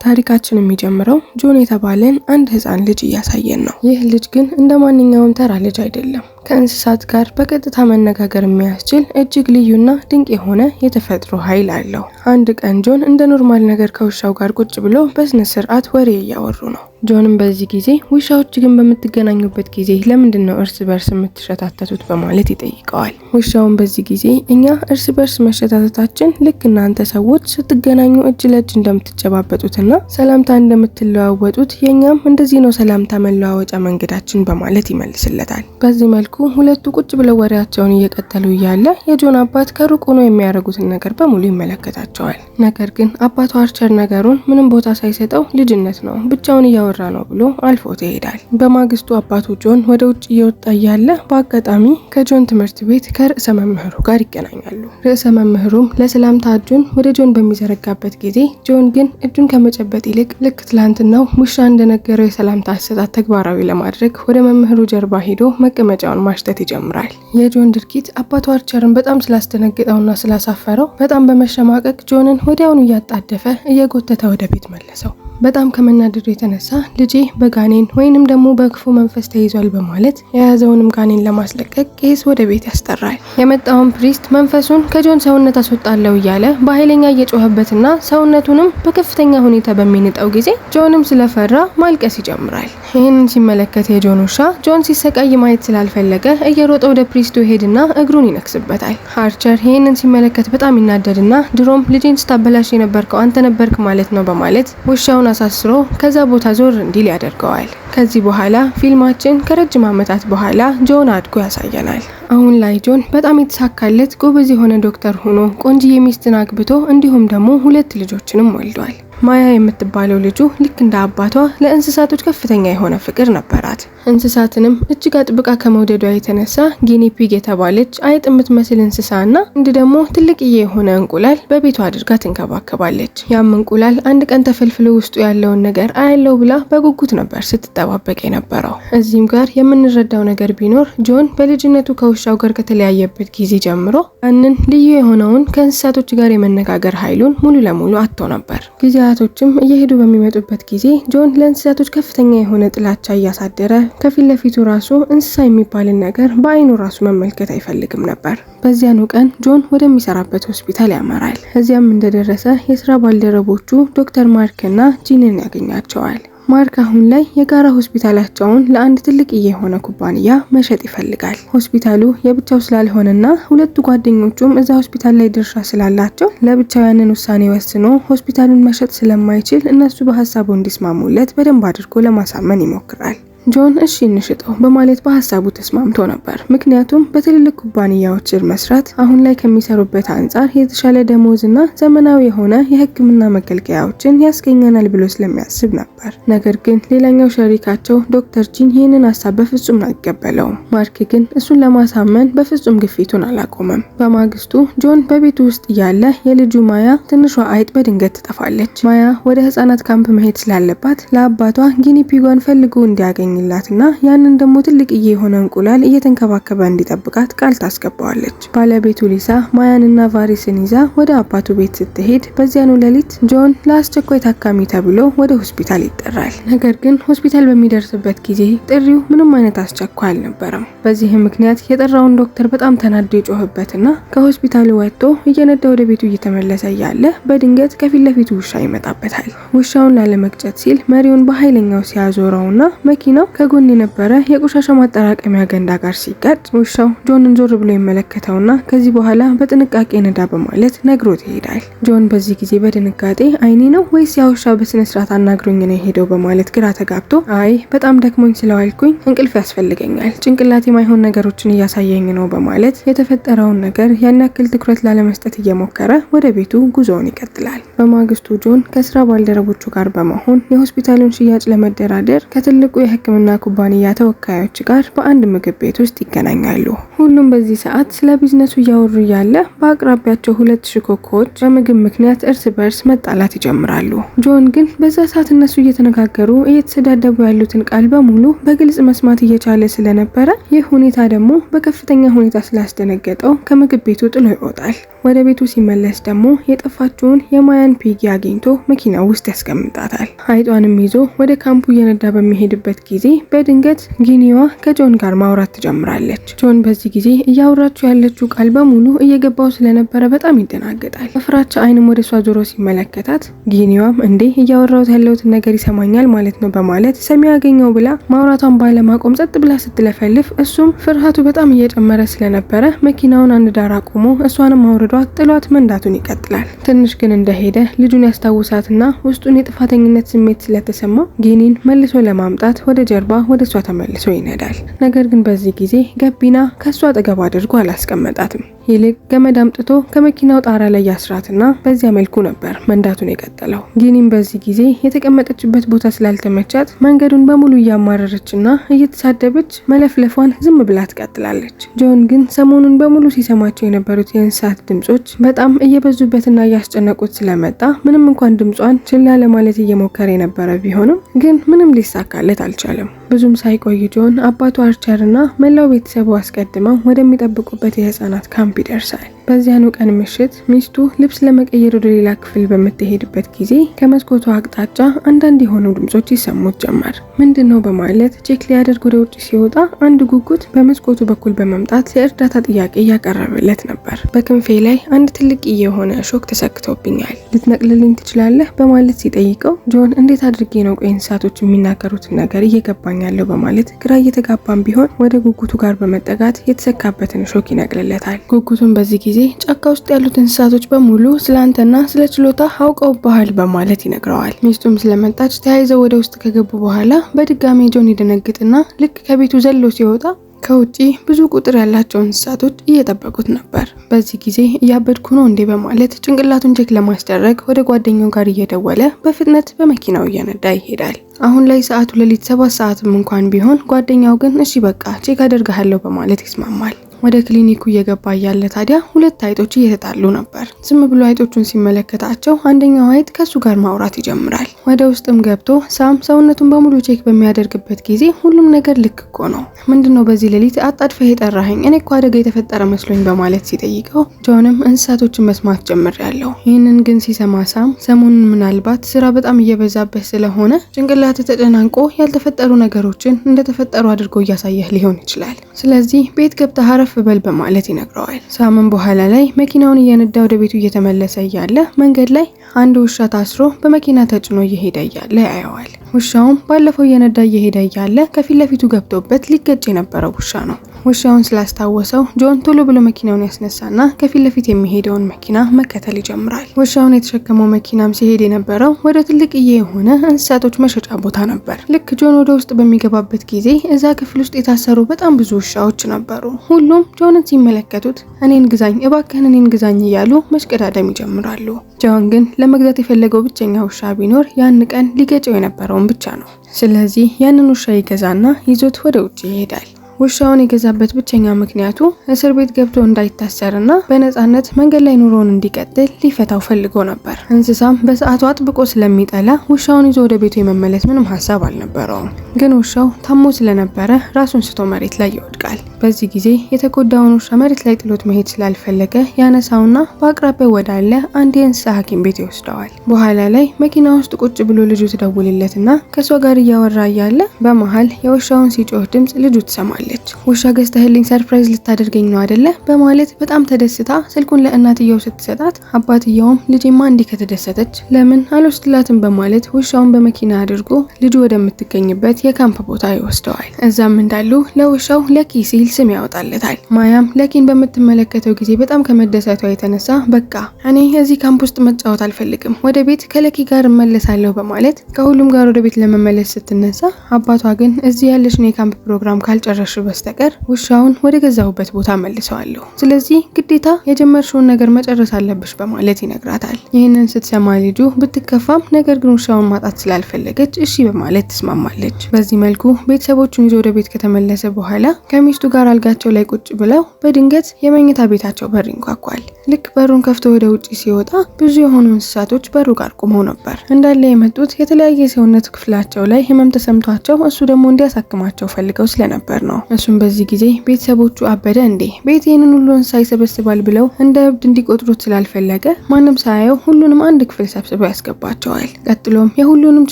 ታሪካችን የሚጀምረው ጆን የተባለን አንድ ህፃን ልጅ እያሳየን ነው። ይህ ልጅ ግን እንደ ማንኛውም ተራ ልጅ አይደለም። ከእንስሳት ጋር በቀጥታ መነጋገር የሚያስችል እጅግ ልዩና ድንቅ የሆነ የተፈጥሮ ኃይል አለው። አንድ ቀን ጆን እንደ ኖርማል ነገር ከውሻው ጋር ቁጭ ብሎ በስነ ስርዓት ወሬ እያወሩ ነው። ጆንም በዚህ ጊዜ ውሻዎች ግን በምትገናኙበት ጊዜ ለምንድን ነው እርስ በርስ የምትሸታተቱት በማለት ይጠይቀዋል። ውሻውን በዚህ ጊዜ እኛ እርስ በርስ መሸታተታችን ልክ እናንተ ሰዎች ስትገናኙ እጅ ለእጅ እንደምትጨባበጡትና ሰላምታ እንደምትለዋወጡት የኛም እንደዚህ ነው ሰላምታ መለዋወጫ መንገዳችን በማለት ይመልስለታል። በዚህ መልኩ ሁለቱ ቁጭ ብለው ወሬያቸውን እየቀጠሉ እያለ የጆን አባት ከሩቅ ሆኖ የሚያደርጉትን ነገር በሙሉ ይመለከታቸዋል። ነገር ግን አባቱ አርቸር ነገሩን ምንም ቦታ ሳይሰጠው ልጅነት ነው ብቻውን እያወራ ነው ብሎ አልፎት ይሄዳል። በማግስቱ አባቱ ጆን ወደ ውጭ እየወጣ እያለ በአጋጣሚ ከጆን ትምህርት ቤት ከርዕሰ መምህሩ ጋር ይገናኛሉ። ርዕሰ መምህሩም ለሰላምታ እጁን ወደ ጆን በሚዘረጋበት ጊዜ ጆን ግን እጁን ከመጨበጥ ይልቅ ልክ ትላንትናው ውሻ እንደነገረው የሰላምታ አሰጣጥ ተግባራዊ ለማድረግ ወደ መምህሩ ጀርባ ሄዶ መቀመጫውን ማሽተት ይጀምራል። የጆን ድርጊት አባቱ አርቸርን በጣም ስላስደነገጠውና ስላሳፈረው በጣም በመሸማቀቅ ጆንን ወዲያውኑ እያጣደፈ እየጎተተ ወደ ቤት መለሰው። በጣም ከመናደዱ የተነሳ ልጄ በጋኔን ወይንም ደግሞ በክፉ መንፈስ ተይዟል በማለት የያዘውንም ጋኔን ለማስለቀቅ ቄስ ወደ ቤት ያስጠራል። የመጣውን ፕሪስት መንፈሱን ከጆን ሰውነት አስወጣለው እያለ በኃይለኛ እየጮኸበትና ሰውነቱንም በከፍተኛ ሁኔታ በሚንጠው ጊዜ ጆንም ስለፈራ ማልቀስ ይጀምራል። ይህንን ሲመለከት የጆን ውሻ ጆን ሲሰቃይ ማየት ስላልፈለገ እየሮጠ ወደ ፕሪስቱ ሄድና እግሩን ይነክስበታል። አርቸር ይህንን ሲመለከት በጣም ይናደድና ድሮም ልጄን ስታበላሽ የነበርከው አንተ ነበርክ ማለት ነው በማለት ውሻውን አሳስሮ ከዛ ቦታ ዞር እንዲል ያደርገዋል። ከዚህ በኋላ ፊልማችን ከረጅም ዓመታት በኋላ ጆን አድጎ ያሳየናል። አሁን ላይ ጆን በጣም የተሳካለት ጎበዝ የሆነ ዶክተር ሆኖ ቆንጂዬ ሚስትን አግብቶ እንዲሁም ደግሞ 2 ልጆችንም ወልዷል። ማያ የምትባለው ልጁ ልክ እንደ አባቷ ለእንስሳቶች ከፍተኛ የሆነ ፍቅር ነበራት። እንስሳትንም እጅግ አጥብቃ ከመውደዷ የተነሳ ጊኒ ፒግ የተባለች አይጥ የምትመስል እንስሳና እንድ ደግሞ ትልቅዬ የሆነ እንቁላል በቤቷ አድርጋ ትንከባከባለች። ያም እንቁላል አንድ ቀን ተፈልፍሎ ውስጡ ያለውን ነገር አያለው ብላ በጉጉት ነበር ስትጠባበቅ የነበረው። እዚህም ጋር የምንረዳው ነገር ቢኖር ጆን በልጅነቱ ከውሻው ጋር ከተለያየበት ጊዜ ጀምሮ ያንን ልዩ የሆነውን ከእንስሳቶች ጋር የመነጋገር ኃይሉን ሙሉ ለሙሉ አጥቶ ነበር። ጊዜያቶችም እየሄዱ በሚመጡበት ጊዜ ጆን ለእንስሳቶች ከፍተኛ የሆነ ጥላቻ እያሳደረ ከፊት ለፊቱ ራሱ እንስሳ የሚባልን ነገር በአይኑ ራሱ መመልከት አይፈልግም ነበር። በዚያኑ ቀን ጆን ወደሚሰራበት ሆስፒታል ያመራል። እዚያም እንደደረሰ የስራ ባልደረቦቹ ዶክተር ማርክ እና ጂንን ያገኛቸዋል። ማርክ አሁን ላይ የጋራ ሆስፒታላቸውን ለአንድ ትልቅዬ የሆነ ኩባንያ መሸጥ ይፈልጋል። ሆስፒታሉ የብቻው ስላልሆነና 2 ጓደኞቹም እዛ ሆስፒታል ላይ ድርሻ ስላላቸው ለብቻው ያንን ውሳኔ ወስኖ ሆስፒታሉን መሸጥ ስለማይችል እነሱ በሀሳቡ እንዲስማሙለት በደንብ አድርጎ ለማሳመን ይሞክራል። ጆን እሺ እንሽጠው በማለት በሀሳቡ ተስማምቶ ነበር። ምክንያቱም በትልልቅ ኩባንያዎች ስር መስራት አሁን ላይ ከሚሰሩበት አንጻር የተሻለ ደሞዝና ዘመናዊ የሆነ የሕክምና መገልገያዎችን ያስገኘናል ብሎ ስለሚያስብ ነበር። ነገር ግን ሌላኛው ሸሪካቸው ዶክተር ጂን ይህንን ሀሳብ በፍጹም አይቀበለውም። ማርክ ግን እሱን ለማሳመን በፍጹም ግፊቱን አላቆመም። በማግስቱ ጆን በቤቱ ውስጥ እያለ የልጁ ማያ ትንሿ አይጥ በድንገት ትጠፋለች። ማያ ወደ ህፃናት ካምፕ መሄድ ስላለባት ለአባቷ ጊኒ ፒጓን ፈልጎ እንዲያገኝ ላትና ያንን ደግሞ ትልቅዬ የሆነ እንቁላል እየተንከባከበ እንዲጠብቃት ቃል ታስገባዋለች። ባለቤቱ ሊሳ ማያንና ቫሪስን ይዛ ወደ አባቱ ቤት ስትሄድ በዚያኑ ሌሊት ጆን ለአስቸኳይ ታካሚ ተብሎ ወደ ሆስፒታል ይጠራል። ነገር ግን ሆስፒታል በሚደርስበት ጊዜ ጥሪው ምንም አይነት አስቸኳይ አልነበረም። በዚህም ምክንያት የጠራውን ዶክተር በጣም ተናዶ ይጮህበትና ከሆስፒታሉ ወጥቶ እየነዳ ወደ ቤቱ እየተመለሰ እያለ በድንገት ከፊት ለፊቱ ውሻ ይመጣበታል። ውሻውን ላለመግጨት ሲል መሪውን በኃይለኛው ሲያዞረውና መኪናው ከጎን የነበረ የቆሻሻ ማጠራቀሚያ ገንዳ ጋር ሲጋጭ ውሻው ጆንን ዞር ብሎ ይመለከተውና ከዚህ በኋላ በጥንቃቄ ነዳ በማለት ነግሮት ይሄዳል። ጆን በዚህ ጊዜ በድንጋጤ አይኔ ነው ወይስ ያ ውሻ በስነ ስርዓት አናግሮኝ ነው የሄደው በማለት ግራ ተጋብቶ አይ በጣም ደክሞኝ ስለዋልኩኝ እንቅልፍ ያስፈልገኛል፣ ጭንቅላቴ ማይሆን ነገሮችን እያሳየኝ ነው በማለት የተፈጠረውን ነገር ያን ያክል ትኩረት ላለመስጠት እየሞከረ ወደ ቤቱ ጉዞውን ይቀጥላል። በማግስቱ ጆን ከስራ ባልደረቦቹ ጋር በመሆን የሆስፒታሉን ሽያጭ ለመደራደር ከትልቁ የሕክምና ኩባንያ ተወካዮች ጋር በአንድ ምግብ ቤት ውስጥ ይገናኛሉ። ሁሉም በዚህ ሰዓት ስለ ቢዝነሱ እያወሩ ያለ በአቅራቢያቸው 2 ሽኮኮዎች በምግብ ምክንያት እርስ በርስ መጣላት ይጀምራሉ። ጆን ግን በዛ ሰዓት እነሱ እየተነጋገሩ እየተሰዳደቡ ያሉትን ቃል በሙሉ በግልጽ መስማት እየቻለ ስለነበረ ይህ ሁኔታ ደግሞ በከፍተኛ ሁኔታ ስላስደነገጠው ከምግብ ቤቱ ጥሎ ይወጣል። ወደ ቤቱ ሲመለስ ደግሞ የጠፋችውን የማያን ፒጊ አግኝቶ መኪናው ውስጥ ያስቀምጣታል። አይጧንም ይዞ ወደ ካምፑ እየነዳ በሚሄድበት ጊዜ በድንገት ጊኒዋ ከጆን ጋር ማውራት ትጀምራለች። ጆን በዚህ ጊዜ እያወራችው ያለችው ቃል በሙሉ እየገባው ስለነበረ በጣም ይደናገጣል። በፍራቻ አይንም ወደ እሷ ዞሮ ሲመለከታት ጊኒዋም እንዴ እያወራሁት ያለሁትን ነገር ይሰማኛል ማለት ነው በማለት ሰሚ ያገኘው ብላ ማውራቷን ባለማቆም ጸጥ ብላ ስትለፈልፍ እሱም ፍርሃቱ በጣም እየጨመረ ስለነበረ መኪናውን አንድ ዳር አቁሞ እሷንም አውርዷት ጥሏት መንዳቱን ይቀጥላል። ትንሽ ግን እንደሄደ ልጁን ያስታውሳትና ውስጡን የጥፋተኝነት ስሜት ስለተሰማው ጊኒን መልሶ ለማምጣት ወደ ጀርባ ወደ እሷ ተመልሶ ይነዳል። ነገር ግን በዚህ ጊዜ ገቢና ከሷ አጠገብ አድርጎ አላስቀመጣትም። ይልቅ ገመድ አምጥቶ ከመኪናው ጣራ ላይ ያስራትና በዚያ መልኩ ነበር መንዳቱን የቀጠለው። ጊኒም በዚህ ጊዜ የተቀመጠችበት ቦታ ስላልተመቻት መንገዱን በሙሉ እያማረረችና እየተሳደበች መለፍለፏን ዝም ብላ ትቀጥላለች። ጆን ግን ሰሞኑን በሙሉ ሲሰማቸው የነበሩት የእንስሳት ድምጾች በጣም እየበዙበትና እያስጨነቁት ስለመጣ ምንም እንኳን ድምጿን ችላ ለማለት እየሞከረ የነበረ ቢሆንም ግን ምንም ሊሳካለት አልቻለም። ብዙም ሳይቆይ ጆን አባቱ አርቸርና መላው ቤተሰቡ አስቀድመው ወደሚጠብቁበት የህፃናት ካምፕ ይደርሳል። በዚያኑ ቀን ምሽት ሚስቱ ልብስ ለመቀየር ወደ ሌላ ክፍል በምትሄድበት ጊዜ ከመስኮቱ አቅጣጫ አንዳንድ የሆኑ ድምጾች ይሰሙት ጀመር። ምንድነው በማለት ቼክ ሊያደርግ ወደ ውጭ ሲወጣ አንድ ጉጉት በመስኮቱ በኩል በመምጣት የእርዳታ ጥያቄ እያቀረበለት ነበር። በክንፌ ላይ አንድ ትልቅ የሆነ ሾክ ተሰክቶብኛል፣ ልትነቅልልኝ ትችላለህ በማለት ሲጠይቀው ጆን እንዴት አድርጌ ነው ቆይ እንስሳቶች የሚናገሩትን ነገር እየገባኛል በማለት ግራ እየተጋባም ቢሆን ወደ ጉጉቱ ጋር በመጠጋት የተሰካበትን ሾክ ይነቅልለታል። ጉጉቱን በዚህ ጊዜ ጫካ ውስጥ ያሉት እንስሳቶች በሙሉ ስላንተና ስለ ችሎታ አውቀውብሃል በማለት ይነግረዋል። ሚስቱም ስለመጣች ተያይዘው ወደ ውስጥ ከገቡ በኋላ በድጋሚ ጆን ይደነግጥና ልክ ከቤቱ ዘሎ ሲወጣ ከውጪ ብዙ ቁጥር ያላቸው እንስሳቶች እየጠበቁት ነበር። በዚህ ጊዜ እያበድኩ ነው እንዴ በማለት ጭንቅላቱን ቼክ ለማስደረግ ወደ ጓደኛው ጋር እየደወለ በፍጥነት በመኪናው እየነዳ ይሄዳል። አሁን ላይ ሰዓቱ ሌሊት 7 ሰዓትም እንኳን ቢሆን ጓደኛው ግን እሺ በቃ ቼክ አደርጋለሁ በማለት ይስማማል። ወደ ክሊኒኩ እየገባ ያለ ታዲያ 2 አይጦች እየተጣሉ ነበር። ዝም ብሎ አይጦቹን ሲመለከታቸው አንደኛው አይጥ ከሱ ጋር ማውራት ይጀምራል። ወደ ውስጥም ገብቶ ሳም ሰውነቱን በሙሉ ቼክ በሚያደርግበት ጊዜ ሁሉም ነገር ልክ እኮ ነው፣ ምንድነው በዚህ ሌሊት አጣድፈህ የጠራኸኝ? እኔ እኮ አደጋ የተፈጠረ መስሎኝ በማለት ሲጠይቀው ጆንም እንስሳቶችን መስማት ጀምሬያለሁ። ይህንን ግን ሲሰማ ሳም ሰሞኑን ምናልባት ስራ በጣም እየበዛበት ስለሆነ ጭንቅላት ተጨናንቆ ያልተፈጠሩ ነገሮችን እንደተፈጠሩ አድርጎ እያሳየህ ሊሆን ይችላል። ስለዚህ ቤት ገብተህ አረፍ በል በማለት ይነግረዋል። ሳምን በኋላ ላይ መኪናውን እየነዳ ወደ ቤቱ እየተመለሰ እያለ መንገድ ላይ አንድ ውሻ ታስሮ በመኪና ተጭኖ እየሄደ እያለ ያየዋል። ውሻውም ባለፈው እየነዳ እየሄደ እያለ ከፊት ለፊቱ ገብቶበት ሊገጭ የነበረው ውሻ ነው። ውሻውን ስላስታወሰው ጆን ቶሎ ብሎ መኪናውን ያስነሳና ከፊት ለፊት የሚሄደውን መኪና መከተል ይጀምራል። ውሻውን የተሸከመው መኪናም ሲሄድ የነበረው ወደ ትልቅዬ የሆነ እንስሳቶች መሸጫ ቦታ ነበር። ልክ ጆን ወደ ውስጥ በሚገባበት ጊዜ እዛ ክፍል ውስጥ የታሰሩ በጣም ብዙ ውሻዎች ነበሩ። ሁሉም ጆንን ሲመለከቱት እኔን ግዛኝ እባክህን እኔን ግዛኝ እያሉ መሽቀዳደም ይጀምራሉ። ጆን ግን ለመግዛት የፈለገው ብቸኛ ውሻ ቢኖር ያን ቀን ሊገጨው የነበረውን ብቻ ነው። ስለዚህ ያንን ውሻ ይገዛና ይዞት ወደ ውጭ ይሄዳል። ውሻውን የገዛበት ብቸኛ ምክንያቱ እስር ቤት ገብቶ እንዳይታሰርና በነፃነት መንገድ ላይ ኑሮውን እንዲቀጥል ሊፈታው ፈልጎ ነበር። እንስሳም በሰዓቱ አጥብቆ ስለሚጠላ ውሻውን ይዞ ወደ ቤቱ የመመለስ ምንም ሀሳብ አልነበረውም። ግን ውሻው ታሞ ስለነበረ ራሱን ስቶ መሬት ላይ ይወድቃል። በዚህ ጊዜ የተጎዳውን ውሻ መሬት ላይ ጥሎት መሄድ ስላልፈለገ ያነሳውና በአቅራቢያው ወዳለ አንድ የእንስሳ ሐኪም ቤት ይወስደዋል። በኋላ ላይ መኪና ውስጥ ቁጭ ብሎ ልጁ ትደውልለትና ከሷ ጋር እያወራ እያለ በመሃል የውሻውን ሲጮህ ድምጽ ልጁ ትሰማል። ውሻ ገዝተህልኝ ሰርፕራይዝ ልታደርገኝ ነው አይደለ በማለት በጣም ተደስታ ስልኩን ለእናትየው ስትሰጣት አባትየውም ልጄማ እንዲህ ከተደሰተች ለምን አልወስድላትም በማለት ውሻውን በመኪና አድርጎ ልጁ ወደምትገኝበት የካምፕ ቦታ ይወስደዋል። እዛም እንዳሉ ለውሻው ለኪ ሲል ስም ያወጣለታል። ማያም ለኪን በምትመለከተው ጊዜ በጣም ከመደሰቷ የተነሳ በቃ እኔ እዚህ ካምፕ ውስጥ መጫወት አልፈልግም፣ ወደ ቤት ከለኪ ጋር እመለሳለሁ በማለት ከሁሉም ጋር ወደ ቤት ለመመለስ ስትነሳ አባቷ ግን እዚህ ያለሽን የካምፕ ፕሮግራም ካልጨረሽ በስተቀር ውሻውን ወደ ገዛሁበት ቦታ መልሰዋለሁ። ስለዚህ ግዴታ የጀመርሽውን ነገር መጨረስ አለብሽ በማለት ይነግራታል። ይህንን ስትሰማ ልጁ ብትከፋም ነገር ግን ውሻውን ማጣት ስላልፈለገች እሺ በማለት ትስማማለች። በዚህ መልኩ ቤተሰቦቹን ይዞ ወደ ቤት ከተመለሰ በኋላ ከሚስቱ ጋር አልጋቸው ላይ ቁጭ ብለው በድንገት የመኝታ ቤታቸው በር ይንኳኳል። ልክ በሩን ከፍቶ ወደ ውጪ ሲወጣ ብዙ የሆኑ እንስሳቶች በሩ ጋር ቆመው ነበር። እንዳለ የመጡት የተለያየ የሰውነት ክፍላቸው ላይ ህመም ተሰምቷቸው እሱ ደግሞ እንዲያሳክማቸው ፈልገው ስለነበር ነው። እሱም በዚህ ጊዜ ቤተሰቦቹ አበደ እንዴ ቤት ይህንን ሁሉ እንስሳ ይሰበስባል ብለው እንደ እብድ እንዲቆጥሩት ስላልፈለገ ማንም ሳያየው ሁሉንም አንድ ክፍል ሰብስበው ያስገባቸዋል። ቀጥሎም የሁሉንም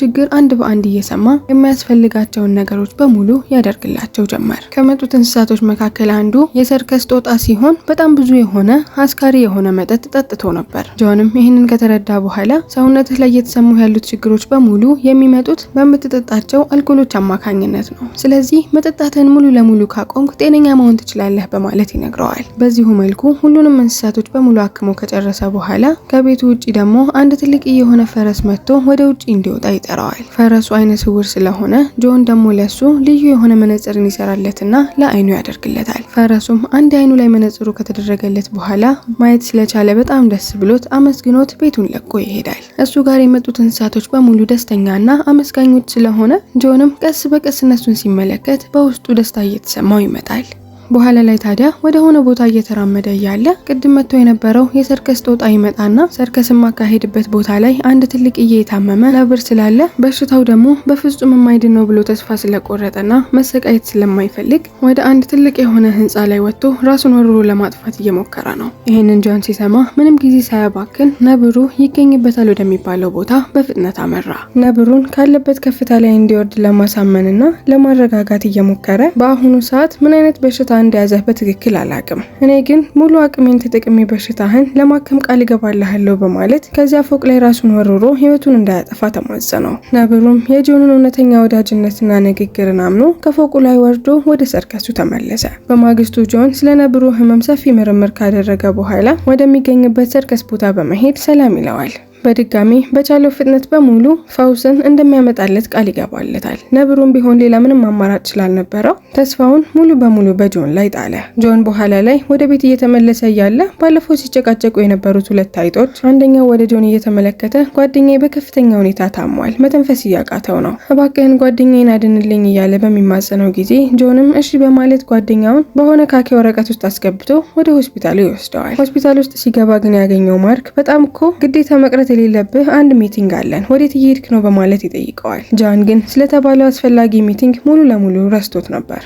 ችግር አንድ በአንድ እየሰማ የሚያስፈልጋቸውን ነገሮች በሙሉ ያደርግላቸው ጀመር። ከመጡት እንስሳቶች መካከል አንዱ የሰርከስ ጦጣ ሲሆን በጣም ብዙ የሆነ አስካሪ የሆነ መጠጥ ጠጥቶ ነበር። ጆንም ይህንን ከተረዳ በኋላ ሰውነትህ ላይ የተሰሙ ያሉት ችግሮች በሙሉ የሚመጡት በምትጠጣቸው አልኮሎች አማካኝነት ነው። ስለዚህ መጠጣትን ሙሉ ለሙሉ ካቆምክ ጤነኛ መሆን ትችላለህ በማለት ይነግረዋል። በዚሁ መልኩ ሁሉንም እንስሳቶች በሙሉ አክሞ ከጨረሰ በኋላ ከቤቱ ውጪ ደግሞ አንድ ትልቅ የሆነ ፈረስ መጥቶ ወደ ውጪ እንዲወጣ ይጠራዋል። ፈረሱ አይነ ስውር ስለሆነ ጆን ደግሞ ለሱ ልዩ የሆነ መነጽርን ይሰራለትና ለአይኑ ያደርግለታል። ፈረሱም አንድ አይኑ ላይ መነጽሩ ከተደረገለት በኋላ ማየት ስለቻለ በጣም ደስ ብሎት አመስግኖት ቤቱን ለቆ ይሄዳል። እሱ ጋር የመጡት እንስሳቶች በሙሉ ደስተኛና አመስጋኞች ስለሆነ ጆንም ቀስ በቀስ እነሱን ሲመለከት በውስጡ ደስታ እየተሰማው ይመጣል። በኋላ ላይ ታዲያ ወደ ሆነ ቦታ እየተራመደ እያለ ቅድም መጥቶ የነበረው የሰርከስ ጦጣ ይመጣና ሰርከስን ማካሄድበት ቦታ ላይ አንድ ትልቅዬ የታመመ ነብር ስላለ በሽታው ደግሞ በፍጹም የማይድን ነው ብሎ ተስፋ ስለቆረጠና መሰቃየት ስለማይፈልግ ወደ አንድ ትልቅ የሆነ ህንፃ ላይ ወጥቶ ራሱን ወርሮ ለማጥፋት እየሞከረ ነው። ይህንን ጆን ሲሰማ ምንም ጊዜ ሳያባክን ነብሩ ይገኝበታል ወደሚባለው ቦታ በፍጥነት አመራ። ነብሩን ካለበት ከፍታ ላይ እንዲወርድ ለማሳመንና ለማረጋጋት እየሞከረ በአሁኑ ሰዓት ምን አይነት በሽታ እንደያዘህ በትክክል አላቅም፣ እኔ ግን ሙሉ አቅሜን ተጠቅሜ በሽታህን ለማከም ቃል እገባልሃለሁ በማለት ከዚያ ፎቅ ላይ ራሱን ወርሮ ህይወቱን እንዳያጠፋ ተማጸነው። ነብሩም የጆንን እውነተኛ ወዳጅነትና ንግግርን አምኖ ከፎቁ ላይ ወርዶ ወደ ሰርከሱ ተመለሰ። በማግስቱ ጆን ስለ ነብሩ ህመም ሰፊ ምርምር ካደረገ በኋላ ወደሚገኝበት ሰርከስ ቦታ በመሄድ ሰላም ይለዋል። በድጋሚ በቻለው ፍጥነት በሙሉ ፈውስን እንደሚያመጣለት ቃል ይገባለታል። ነብሩም ቢሆን ሌላ ምንም አማራጭ ስላልነበረው ተስፋውን ሙሉ በሙሉ በጆን ላይ ጣለ። ጆን በኋላ ላይ ወደ ቤት እየተመለሰ እያለ ባለፈው ሲጨቃጨቁ የነበሩት ሁለት አይጦች አንደኛው ወደ ጆን እየተመለከተ ጓደኛዬ በከፍተኛ ሁኔታ ታሟል፣ መተንፈስ እያቃተው ነው፣ እባክህን ጓደኛዬን አድንልኝ እያለ በሚማጸነው ጊዜ ጆንም እሺ በማለት ጓደኛውን በሆነ ካኪ ወረቀት ውስጥ አስገብቶ ወደ ሆስፒታሉ ይወስደዋል። ሆስፒታል ውስጥ ሲገባ ግን ያገኘው ማርክ በጣም እኮ ግዴታ መቅረት የሌለብህ አንድ ሚቲንግ አለን፣ ወዴት እየሄድክ ነው በማለት ይጠይቀዋል። ጃን ግን ስለተባለው አስፈላጊ ሚቲንግ ሙሉ ለሙሉ ረስቶት ነበር።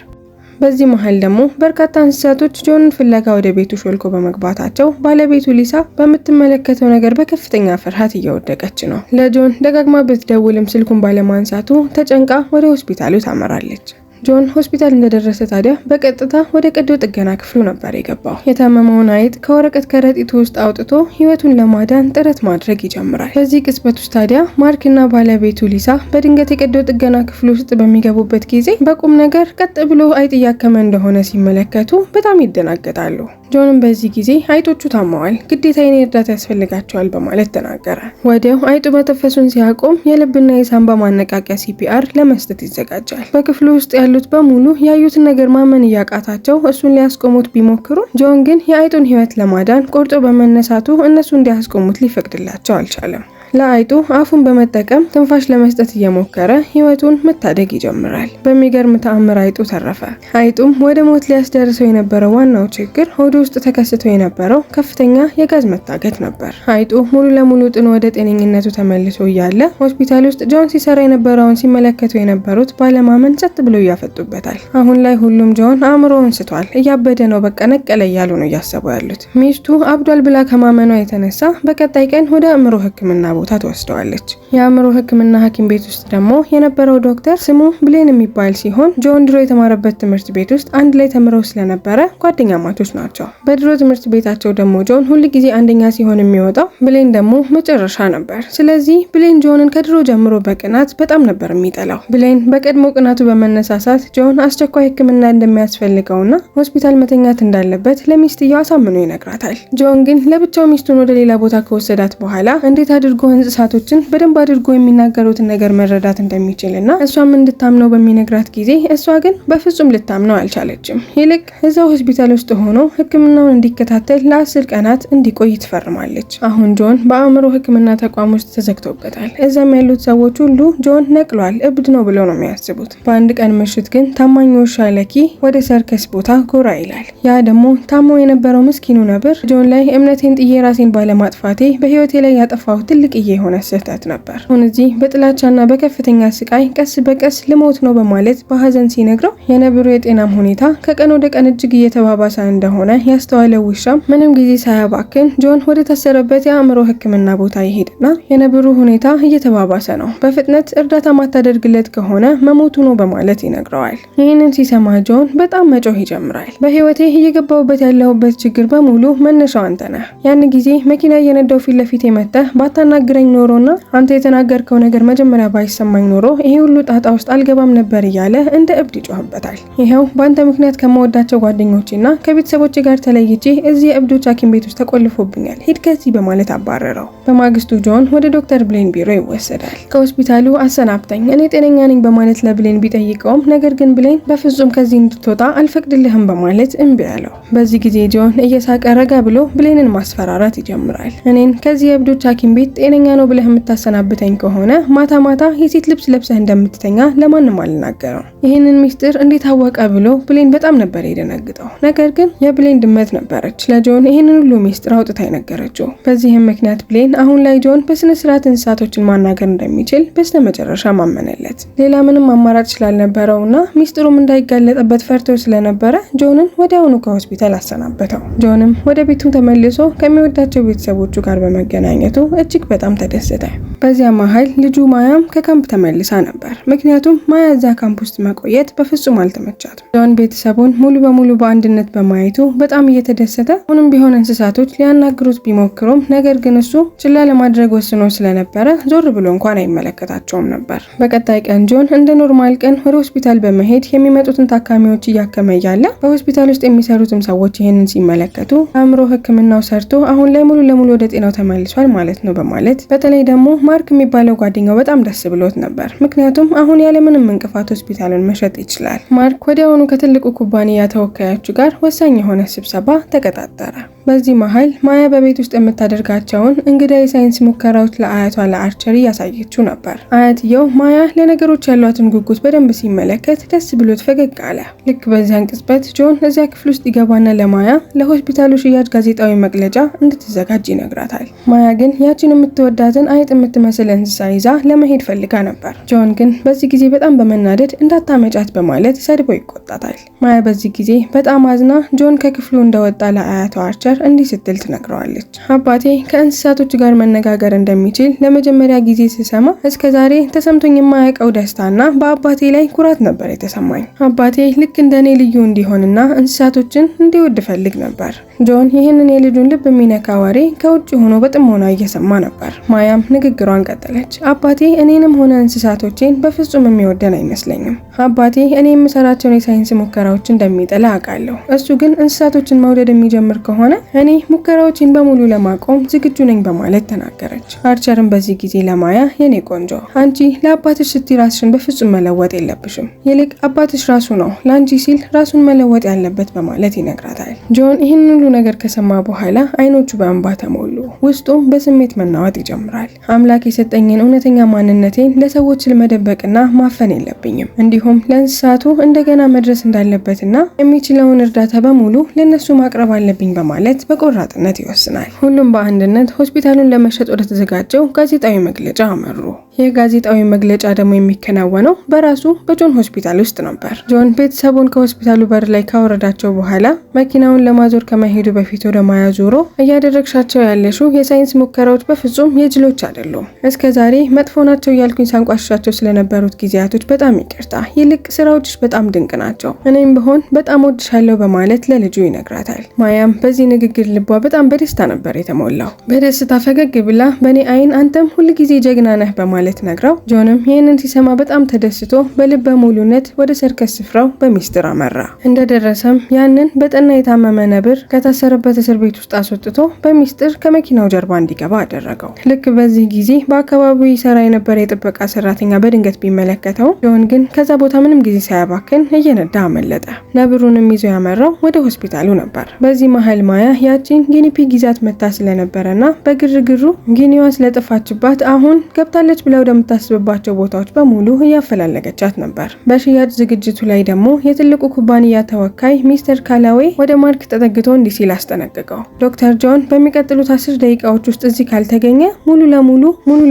በዚህ መሃል ደግሞ በርካታ እንስሳቶች ጆንን ፍለጋ ወደ ቤቱ ሾልኮ በመግባታቸው ባለቤቱ ሊሳ በምትመለከተው ነገር በከፍተኛ ፍርሃት እየወደቀች ነው። ለጆን ደጋግማ ብትደውልም ስልኩን ባለማንሳቱ ተጨንቃ ወደ ሆስፒታሉ ታመራለች። ጆን ሆስፒታል እንደደረሰ ታዲያ በቀጥታ ወደ ቀዶ ጥገና ክፍሉ ነበር የገባው። የታመመውን አይጥ ከወረቀት ከረጢቱ ውስጥ አውጥቶ ህይወቱን ለማዳን ጥረት ማድረግ ይጀምራል። በዚህ ቅጽበት ውስጥ ታዲያ ማርክና ባለቤቱ ሊሳ በድንገት የቀዶ ጥገና ክፍሉ ውስጥ በሚገቡበት ጊዜ በቁም ነገር ቀጥ ብሎ አይጥ እያከመ እንደሆነ ሲመለከቱ በጣም ይደናገጣሉ። ጆንም በዚህ ጊዜ አይጦቹ ታመዋል፣ ግዴታ የኔ እርዳታ ያስፈልጋቸዋል በማለት ተናገረ። ወዲያው አይጡ መተንፈሱን ሲያቆም የልብና የሳንባ ማነቃቂያ ሲፒአር ለመስጠት ይዘጋጃል። በክፍሉ ውስጥ ያሉት በሙሉ ያዩትን ነገር ማመን እያቃታቸው እሱን ሊያስቆሙት ቢሞክሩ ጆን ግን የአይጡን ህይወት ለማዳን ቆርጦ በመነሳቱ እነሱ እንዲያስቆሙት ሊፈቅድላቸው አልቻለም። ለአይጡ አፉን በመጠቀም ትንፋሽ ለመስጠት እየሞከረ ህይወቱን መታደግ ይጀምራል። በሚገርም ተአምር አይጡ ተረፈ። አይጡም ወደ ሞት ሊያስደርሰው የነበረው ዋናው ችግር ሆድ ውስጥ ተከስቶ የነበረው ከፍተኛ የጋዝ መታገት ነበር። አይጡ ሙሉ ለሙሉ ጥኖ ወደ ጤነኝነቱ ተመልሶ እያለ ሆስፒታል ውስጥ ጆን ሲሰራ የነበረውን ሲመለከቱ የነበሩት ባለማመን ጸጥ ብሎ እያፈጡበታል። አሁን ላይ ሁሉም ጆን አእምሮውን ስቷል፣ እያበደ ነው፣ በቃ ነቀለ እያሉ ነው እያሰቡ ያሉት። ሚስቱ አብዷል ብላ ከማመኗ የተነሳ በቀጣይ ቀን ወደ አእምሮ ህክምና ቦታ ተወስደዋለች። የአእምሮ ህክምና ሐኪም ቤት ውስጥ ደግሞ የነበረው ዶክተር ስሙ ብሌን የሚባል ሲሆን ጆን ድሮ የተማረበት ትምህርት ቤት ውስጥ አንድ ላይ ተምረው ስለነበረ ጓደኛ ማቾች ናቸው። በድሮ ትምህርት ቤታቸው ደግሞ ጆን ሁል ጊዜ አንደኛ ሲሆን የሚወጣው፣ ብሌን ደግሞ መጨረሻ ነበር። ስለዚህ ብሌን ጆንን ከድሮ ጀምሮ በቅናት በጣም ነበር የሚጠላው። ብሌን በቀድሞ ቅናቱ በመነሳሳት ሳይሳሳት ጆን አስቸኳይ ሕክምና እንደሚያስፈልገውና ሆስፒታል መተኛት እንዳለበት ለሚስትየው አሳምኖ ይነግራታል። ጆን ግን ለብቻው ሚስቱን ወደ ሌላ ቦታ ከወሰዳት በኋላ እንዴት አድርጎ እንስሳቶችን በደንብ አድርጎ የሚናገሩትን ነገር መረዳት እንደሚችልና እሷም እንድታምነው በሚነግራት ጊዜ እሷ ግን በፍጹም ልታምነው አልቻለችም። ይልቅ እዛው ሆስፒታል ውስጥ ሆኖ ሕክምናውን እንዲከታተል ለ10 ቀናት እንዲቆይ ትፈርማለች። አሁን ጆን በአእምሮ ሕክምና ተቋም ውስጥ ተዘግቶበታል። እዛም ያሉት ሰዎች ሁሉ ጆን ነቅሏል፣ እብድ ነው ብለው ነው የሚያስቡት። በአንድ ቀን ምሽት ግን ታማኝ ውሻ ለኪ ወደ ሰርከስ ቦታ ጎራ ይላል። ያ ደግሞ ታሞ የነበረው ምስኪኑ ነብር ጆን ላይ እምነቴን ጥዬ ራሴን ባለማጥፋቴ በህይወቴ ላይ ያጠፋው ትልቅዬ የሆነ ስህተት ነበር። አሁን እዚህ በጥላቻና በከፍተኛ ስቃይ ቀስ በቀስ ልሞት ነው በማለት በሀዘን ሲነግረው የነብሩ የጤናም ሁኔታ ከቀን ወደ ቀን እጅግ እየተባባሰ እንደሆነ ያስተዋለው ውሻም ምንም ጊዜ ሳያባክን ጆን ወደ ታሰረበት የአእምሮ ሕክምና ቦታ ይሄድና የነብሩ ሁኔታ እየተባባሰ ነው፣ በፍጥነት እርዳታ ማታደርግለት ከሆነ መሞቱ ነው በማለት ይነግረዋል። ይህንን ሲሰማ ጆን በጣም መጮህ ይጀምራል። በህይወቴ እየገባሁበት ያለሁበት ችግር በሙሉ መነሻው አንተ ነህ። ያን ጊዜ መኪና እየነዳው ፊት ለፊት መጥተህ ባታናግረኝ ኖሮና አንተ የተናገርከው ነገር መጀመሪያ ባይሰማኝ ኖሮ ይሄ ሁሉ ጣጣ ውስጥ አልገባም ነበር እያለ እንደ እብድ ይጮህበታል። ይሄው በአንተ ምክንያት ከመወዳቸው ጓደኞቼና ከቤተሰቦቼ ጋር ተለይቼ እዚህ የእብዶች ሐኪም ቤት ውስጥ ተቆልፎብኛል፣ ሂድ ከዚህ በማለት አባረረው። በማግስቱ ጆን ወደ ዶክተር ብሌን ቢሮ ይወሰዳል። ከሆስፒታሉ አሰናብተኝ፣ እኔ ጤነኛ ነኝ በማለት ለብሌን ቢጠይቀውም ነገር ግን ብሌን በፍጹም ከዚህ እንድትወጣ አልፈቅድልህም በማለት እምቢ አለው። በዚህ ጊዜ ጆን እየሳቀ ረጋ ብሎ ብሌንን ማስፈራራት ይጀምራል። እኔን ከዚህ የእብዶች ሐኪም ቤት ጤነኛ ነው ብለህ የምታሰናብተኝ ከሆነ ማታ ማታ የሴት ልብስ ለብሰህ እንደምትተኛ ለማንም አልናገረው። ይህንን ሚስጥር እንዴት አወቀ ብሎ ብሌን በጣም ነበር የደነግጠው። ነገር ግን የብሌን ድመት ነበረች ለጆን ይህንን ሁሉ ሚስጥር አውጥታ የነገረችው። በዚህም ምክንያት ብሌን አሁን ላይ ጆን በስነ ስርዓት እንስሳቶችን ማናገር እንደሚችል በስተመጨረሻ ማመነለት። ሌላ ምንም አማራጭ ስላልነበረውና ሚስጥሩም እንዳይጋለጥበት ፈርቶ ስለነበረ ጆንን ወዲያውኑ ከሆስፒታል አሰናበተው። ጆንም ወደ ቤቱ ተመልሶ ከሚወዳቸው ቤተሰቦቹ ጋር በመገናኘቱ እጅግ በጣም ተደሰተ። በዚያ መሀል ልጁ ማያም ከካምፕ ተመልሳ ነበር። ምክንያቱም ማያ እዛ ካምፕ ውስጥ መቆየት በፍጹም አልተመቻትም። ጆን ቤተሰቡን ሙሉ በሙሉ በአንድነት በማየቱ በጣም እየተደሰተ ምንም ቢሆን እንስሳቶች ሊያናግሩት ቢሞክሩም ነገር ግን እሱ ችላ ለማድረግ ወስኖ ስለነበረ ዞር ብሎ እንኳን አይመለከታቸውም ነበር። በቀጣይ ቀን ጆን እንደ ኖርማል ቀን ወደ ሆስፒታል በመሄድ የሚመጡትን ታካሚዎች እያከመ እያለ በሆስፒታል ውስጥ የሚሰሩትም ሰዎች ይህንን ሲመለከቱ አእምሮ ሕክምናው ሰርቶ አሁን ላይ ሙሉ ለሙሉ ወደ ጤናው ተመልሷል ማለት ነው በማለት በተለይ ደግሞ ማርክ የሚባለው ጓደኛው በጣም ደስ ብሎት ነበር። ምክንያቱም አሁን ያለምንም እንቅፋት ሆስፒታሉን መሸጥ ይችላል። ማርክ ወዲያውኑ ከትልቁ ኩባንያ ተወካዮቹ ጋር ወሳኝ የሆነ ስብሰባ ተቀጣጠረ። በዚህ መሀል ማያ በቤት ውስጥ የምታደርጋቸውን እንግዳ የሳይንስ ሙከራዎች ለአያቷ ለአርቸሪ ያሳየችው ነበር። አያትየው ማያ ለነገሮች ያሏትን ጉጉት በደንብ ሲመለከት ደስ ብሎት ፈገግ አለ። ልክ በዚያን ቅጽበት ጆን እዚያ ክፍል ውስጥ ይገባና ለማያ ለሆስፒታሉ ሽያጭ ጋዜጣዊ መግለጫ እንድትዘጋጅ ይነግራታል። ማያ ግን ያችን የምትወዳትን አይጥ የምትመስል እንስሳ ይዛ ለመሄድ ፈልጋ ነበር። ጆን ግን በዚህ ጊዜ በጣም በመናደድ እንዳታመጫት በማለት ሰድቦ ይቆጣታል። ማያ በዚህ ጊዜ በጣም አዝና ጆን ከክፍሉ እንደወጣ ለአያቷ አርቸር እንዲህ ስትል ትነግረዋለች። አባቴ ከእንስሳቶች ጋር መነጋገር እንደሚችል ለመጀመሪያ ጊዜ ስሰማ እስከዛሬ ተሰምቶኝ የማያውቀው ደስታና በአባቴ ላይ ኩራት ነበር የተሰማኝ። አባቴ ልክ እንደኔ ልዩ እንዲሆንና እንስሳቶችን እንዲወድ ፈልግ ነበር። ጆን ይህንን የልጁን ልብ የሚነካ ወሬ ከውጭ ሆኖ በጥሞና እየሰማ ነበር። ማያም ንግግሯን ቀጠለች። አባቴ እኔንም ሆነ እንስሳቶቼን በፍጹም የሚወደን አይመስለኝም። አባቴ እኔ የምሰራቸውን የሳይንስ ሙከራዎች እንደሚጠላ አውቃለሁ። እሱ ግን እንስሳቶችን መውደድ የሚጀምር ከሆነ እኔ ሙከራዎችን በሙሉ ለማቆም ዝግጁ ነኝ በማለት ተናገረች። አርቸርም በዚህ ጊዜ ለማያ የኔ ቆንጆ አንቺ ለአባትሽ ስትይ ራስሽን በፍጹም መለወጥ የለብሽም። ይልቅ አባትሽ ራሱ ነው ለአንቺ ሲል ራሱን መለወጥ ያለበት በማለት ይነግራታል። ጆን ይህን ሁሉ ነገር ከሰማ በኋላ አይኖቹ በእንባ ተሞሉ። ውስጡም በስሜት መናወጥ ይጀምራል። አምላክ የሰጠኝን እውነተኛ ማንነቴን ለሰዎች ለመደበቅና ማፈን የለብኝም። እንዲሁም ለእንስሳቱ እንደገና መድረስ እንዳለበትና የሚችለውን እርዳታ በሙሉ ለነሱ ማቅረብ አለብኝ በማለት በቆራጥነት ይወስናል። ሁሉም በአንድነት ሆስፒታሉን ለመሸጥ ወደ ተዘጋጀው ጋዜጣዊ መግለጫ አመሩ። ይህ ጋዜጣዊ መግለጫ ደግሞ የሚከናወነው በራሱ በጆን ሆስፒታል ውስጥ ነበር። ጆን ቤተሰቡን ከሆስፒታሉ በር ላይ ካወረዳቸው በኋላ መኪናውን ለማዞር ከመሄዱ ከመሄዱ በፊት ወደ ማያ ዞሮ እያደረግሻቸው ያለሽው የሳይንስ ሙከራዎች በፍጹም የጅሎች አይደሉም። እስከዛሬ መጥፎ ናቸው እያልኩኝ ሳንቋሽሻቸው ስለነበሩት ጊዜያቶች በጣም ይቅርታ። ይልቅ ስራዎችሽ በጣም ድንቅ ናቸው። እኔም ብሆን በጣም ወድሻለሁ በማለት ለልጁ ይነግራታል። ማያም በዚህ ንግግር ልቧ በጣም በደስታ ነበር የተሞላው። በደስታ ፈገግ ብላ በእኔ አይን አንተም ሁልጊዜ ጀግና ነህ በማለት ነግራው፣ ጆንም ይህንን ሲሰማ በጣም ተደስቶ በልበ ሙሉነት ወደ ሰርከስ ስፍራው በሚስጥር አመራ። እንደደረሰም ያንን በጠና የታመመ ነብር ከታሰረበት እስር ቤት ውስጥ አስወጥቶ በሚስጥር ከመኪናው ጀርባ እንዲገባ አደረገው። ልክ በዚህ ጊዜ በአካባቢው ይሰራ የነበረ የጥበቃ ሰራተኛ በድንገት ቢመለከተው፣ ጆን ግን ከዛ ቦታ ምንም ጊዜ ሳያባክን እየነዳ አመለጠ። ነብሩንም ይዞ ያመራው ወደ ሆስፒታሉ ነበር። በዚህ መሀል ማያ ያቺን ጊኒፒግ ይዛት መታ ስለነበረና በግርግሩ ጊኒዋ ስለጠፋችባት አሁን ገብታለች ብላ ወደምታስብባቸው ቦታዎች በሙሉ እያፈላለገቻት ነበር። በሽያጭ ዝግጅቱ ላይ ደግሞ የትልቁ ኩባንያ ተወካይ ሚስተር ካላዌ ወደ ማርክ ተጠግቶ እንዲህ ሲል አስጠነቀቀው። ዶክተር ጆን በሚቀጥሉት 10 ደቂቃዎች ውስጥ እዚህ ካልተገኘ ሙሉ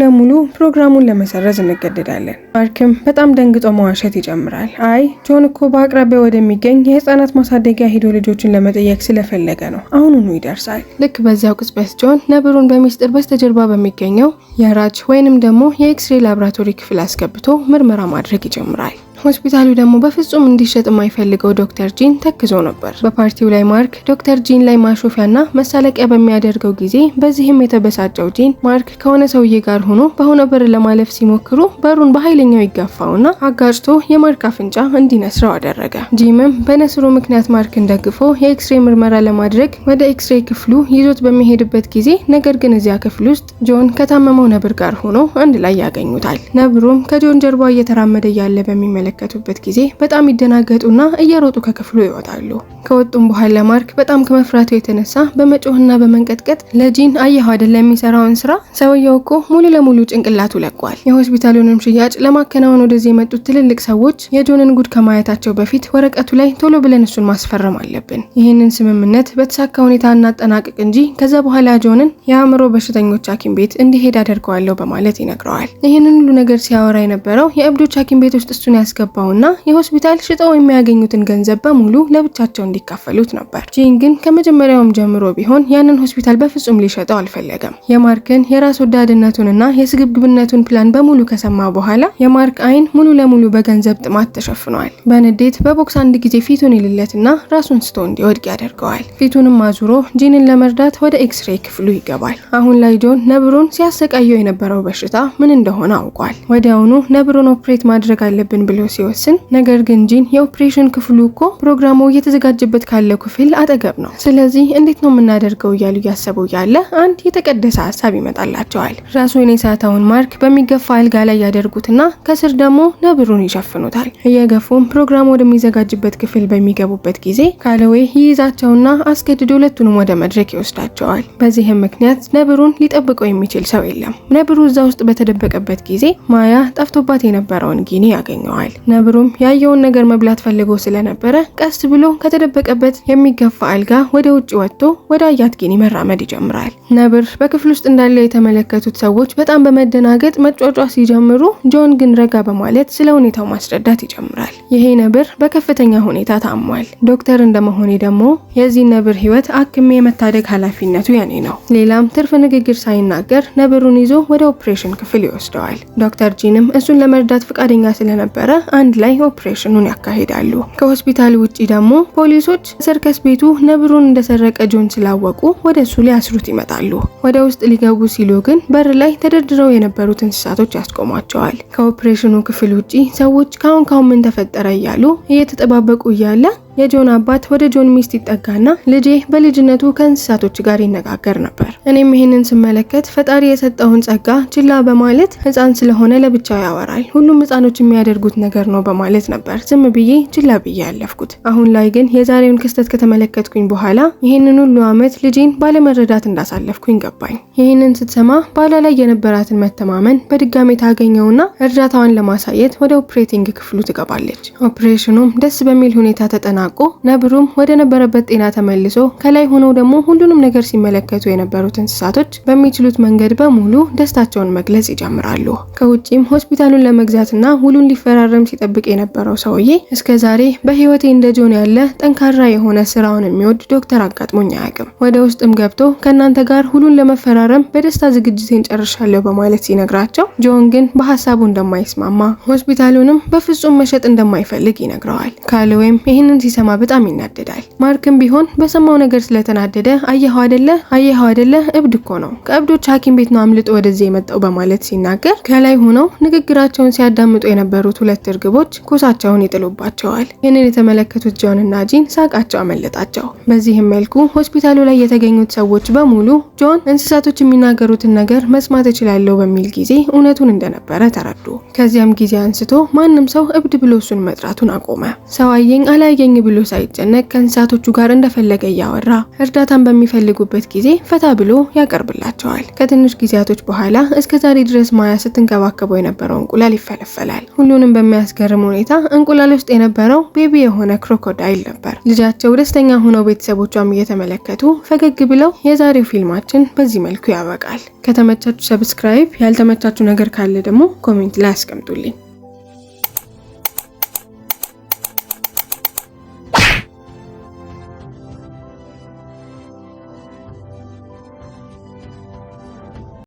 ለሙሉ ፕሮግራሙን ለመሰረዝ እንገደዳለን። ማርክም በጣም ደንግጦ መዋሸት ይጀምራል። አይ ጆን እኮ በአቅራቢያ ወደሚገኝ የህፃናት ማሳደጊያ ሄዶ ልጆችን ለመጠየቅ ስለፈለገ ነው፣ አሁኑኑ ይደርሳል። ልክ በዚያው ቅጽበት ጆን ነብሩን በሚስጥር በስተጀርባ በሚገኘው የራጅ ወይንም ደግሞ የኤክስሬ ላብራቶሪ ክፍል አስገብቶ ምርመራ ማድረግ ይጀምራል። ሆስፒታሉ ደግሞ በፍጹም እንዲሸጥ የማይፈልገው ዶክተር ጂን ተክዞ ነበር። በፓርቲው ላይ ማርክ ዶክተር ጂን ላይ ማሾፊያና መሳለቂያ በሚያደርገው ጊዜ በዚህም የተበሳጨው ጂን ማርክ ከሆነ ሰውዬ ጋር ሆኖ በሆነ በር ለማለፍ ሲሞክሩ በሩን በኃይለኛው ይጋፋውና አጋጭቶ የማርክ አፍንጫ እንዲነስረው አደረገ። ጂምም በነስሩ ምክንያት ማርክን ደግፎ የኤክስሬ ምርመራ ለማድረግ ወደ ኤክስሬ ክፍሉ ይዞት በሚሄድበት ጊዜ ነገር ግን እዚያ ክፍል ውስጥ ጆን ከታመመው ነብር ጋር ሆኖ አንድ ላይ ያገኙታል። ነብሩም ከጆን ጀርባ እየተራመደ ያለ በሚመለከቱበት ጊዜ በጣም ይደናገጡና እየሮጡ ከክፍሉ ይወጣሉ። ከወጡም በኋላ ማርክ በጣም ከመፍራቱ የተነሳ በመጮህና በመንቀጥቀጥ ለጂን አየሁ አይደል የሚሰራውን ስራ፣ ሰውየው እኮ ሙሉ ለሙሉ ጭንቅላቱ ለቋል። የሆስፒታሉንም ሽያጭ ለማከናወን ወደዚህ የመጡት ትልልቅ ሰዎች የጆንን ጉድ ከማየታቸው በፊት ወረቀቱ ላይ ቶሎ ብለን እሱን ማስፈረም አለብን። ይህንን ስምምነት በተሳካ ሁኔታ እናጠናቅቅ እንጂ ከዛ በኋላ ጆንን የአእምሮ በሽተኞች ሐኪም ቤት እንዲሄድ አደርገዋለሁ በማለት ይነግረዋል። ይህንን ሁሉ ነገር ሲያወራ የነበረው የእብዶች ሐኪም ቤት ውስጥ እሱን ያስገባውና የሆስፒታል ሽጠው የሚያገኙትን ገንዘብ በሙሉ ለብቻቸው እንዲካፈሉት ነበር። ጂን ግን ከመጀመሪያውም ጀምሮ ቢሆን ያንን ሆስፒታል በፍጹም ሊሸጠው አልፈለገም። የማርክን የራስ ወዳድነቱንና የስግብግብነቱን ፕላን በሙሉ ከሰማ በኋላ የማርክ አይን ሙሉ ለሙሉ በገንዘብ ጥማት ተሸፍኗል። በንዴት በቦክስ አንድ ጊዜ ፊቱን ይልለትና ራሱን ስቶ እንዲወድቅ ያደርገዋል። ፊቱንም አዙሮ ጂንን ለመርዳት ወደ ኤክስሬ ክፍሉ ይገባል። አሁን ላይ ጆን ነብሩን ሲያሰቃየው የነበረው በሽታ ምን እንደሆነ አውቋል። ወዲያውኑ ነብሩን ኦፕሬት ማድረግ አለብን ብሎ ሲወስን፣ ነገር ግን ጂን የኦፕሬሽን ክፍሉ እኮ ፕሮግራሙ እየተዘጋጀበት ካለው ክፍል አጠገብ ነው፣ ስለዚህ እንዴት ነው የምናደርገው እያሉ እያሰቡ ያለ አንድ የተቀደሰ ሀሳብ ይመጣላቸዋል። ራሱን የሳተውን ማርክ በሚገፋ አልጋ ላይ ያደርጉትና ከስር ደግሞ ነብሩን ይሸፍኑታል። እየገፉም ፕሮግራሙ ወደሚዘጋጅበት ክፍል በሚገቡበት ጊዜ ካለዌ ይይዛቸውና አስገድዶ ሁለቱንም ወደ መድረክ ይወስዳቸዋል። በዚህም ምክንያት ነብሩን ሊጠብቀው የሚችል ሰው የለም። ነብሩ እዛ ውስጥ በተደበቀበት ጊዜ ማያ ጠፍቶባት የነበረውን ጊኒ ያገኘዋል። ነብሩም ያየውን ነገር መብላት ፈልጎ ስለነበረ ቀስ ብሎ ከተደበቀበት የሚገፋ አልጋ ወደ ውጭ ወጥቶ ወደ አያት ጊኒ መራመድ ይጀምራል። ነብር በክፍል ውስጥ እንዳለ የተመለከቱት ሰዎች በጣም በመደናገጥ መጫጫ ሲጀምሩ፣ ጆን ግን ረጋ በማለት ስለ ሁኔታው ማስረዳት ይጀምራል። ይሄ ነብር በከፍተኛ ሁኔታ ታሟል። ዶክተር እንደመሆኔ ደግሞ የዚህ ነብር ህይወት አክሜ የመታደግ ኃላፊነቱ የኔ ነው። ሌላም ትርፍ ንግግር ሳይናገር ነብሩን ይዞ ወደ ኦፕሬሽን ክፍል ይወስደዋል። ዶክተር ጂንም እሱን ለመርዳት ፈቃደኛ ስለነበረ አንድ ላይ ኦፕሬሽኑን ያካሂዳሉ። ከሆስፒታሉ ውጪ ደግሞ ፖሊሶች ሰርከስ ቤቱ ነብሩን እንደሰረቀ ጆን ስላወቁ ወደ እሱ ሊያስሩት ይመጣሉ። ወደ ውስጥ ሊገቡ ሲሉ ግን በር ላይ ተደርድረው የነበሩት እንስሳቶች ያስቆሟቸዋል። ከኦፕሬሽኑ ክፍል ውጪ ሰዎች ካሁን ምን ተፈጠረ እያሉ እየተጠባበቁ እያለ የጆን አባት ወደ ጆን ሚስት ይጠጋና ልጄ በልጅነቱ ከእንስሳቶች ጋር ይነጋገር ነበር። እኔም ይሄንን ስመለከት ፈጣሪ የሰጠውን ጸጋ ችላ በማለት ህፃን ስለሆነ ለብቻው ያወራል፣ ሁሉም ህፃኖች የሚያደርጉት ነገር ነው በማለት ነበር ዝም ብዬ ችላ ብዬ ያለፍኩት። አሁን ላይ ግን የዛሬውን ክስተት ከተመለከትኩኝ በኋላ ይሄንን ሁሉ አመት ልጄን ባለመረዳት እንዳሳለፍኩኝ ገባኝ። ይሄንን ስትሰማ ባላ ላይ የነበራትን መተማመን በድጋሜ ታገኘውና እርዳታዋን ለማሳየት ወደ ኦፕሬቲንግ ክፍሉ ትገባለች። ኦፕሬሽኑም ደስ በሚል ሁኔታ ተጠናቋል። ተጠናቆ ነብሩም ወደ ነበረበት ጤና ተመልሶ ከላይ ሆነው ደግሞ ሁሉንም ነገር ሲመለከቱ የነበሩት እንስሳቶች በሚችሉት መንገድ በሙሉ ደስታቸውን መግለጽ ይጀምራሉ። ከውጪም ሆስፒታሉን ለመግዛትና ውሉን ሊፈራረም ሲጠብቅ የነበረው ሰውዬ እስከዛሬ በህይወቴ እንደ ጆን ያለ ጠንካራ የሆነ ስራውን የሚወድ ዶክተር አጋጥሞኝ አያውቅም። ወደ ውስጥም ገብቶ ከእናንተ ጋር ሁሉን ለመፈራረም በደስታ ዝግጅቴን ጨርሻለሁ በማለት ሲነግራቸው ጆን ግን በሀሳቡ እንደማይስማማ ሆስፒታሉንም በፍጹም መሸጥ እንደማይፈልግ ይነግረዋል። ካሎዌም ይህንን ሲሰማ በጣም ይናደዳል። ማርክም ቢሆን በሰማው ነገር ስለተናደደ አየኸው አይደለ እብድ እኮ ነው፣ ከእብዶች ሐኪም ቤት ነው አምልጦ ወደዚህ የመጣው በማለት ሲናገር ከላይ ሆነው ንግግራቸውን ሲያዳምጡ የነበሩት ሁለት እርግቦች ኩሳቸውን ይጥሉባቸዋል። ይህንን የተመለከቱት ጆን እና ጂን ሳቃቸው አመለጣቸው። በዚህም መልኩ ሆስፒታሉ ላይ የተገኙት ሰዎች በሙሉ ጆን እንስሳቶች የሚናገሩትን ነገር መስማት እችላለሁ በሚል ጊዜ እውነቱን እንደነበረ ተረዱ። ከዚያም ጊዜ አንስቶ ማንም ሰው እብድ ብሎ እሱን መጥራቱን አቆመ። ሰው አየኝ አላየኝ ብሎ ሳይጨነቅ ከእንስሳቶቹ ጋር እንደፈለገ እያወራ እርዳታን በሚፈልጉበት ጊዜ ፈታ ብሎ ያቀርብላቸዋል። ከትንሽ ጊዜያቶች በኋላ እስከዛሬ ድረስ ማያ ስትንከባከበው የነበረው እንቁላል ይፈለፈላል። ሁሉንም በሚያስገርም ሁኔታ እንቁላል ውስጥ የነበረው ቤቢ የሆነ ክሮኮዳይል ነበር። ልጃቸው ደስተኛ ሆነው ቤተሰቦቿም እየተመለከቱ ፈገግ ብለው የዛሬው ፊልማችን በዚህ መልኩ ያበቃል። ከተመቻችሁ ሰብስክራይብ፣ ያልተመቻችሁ ነገር ካለ ደግሞ ኮሜንት ላይ አስቀምጡልኝ።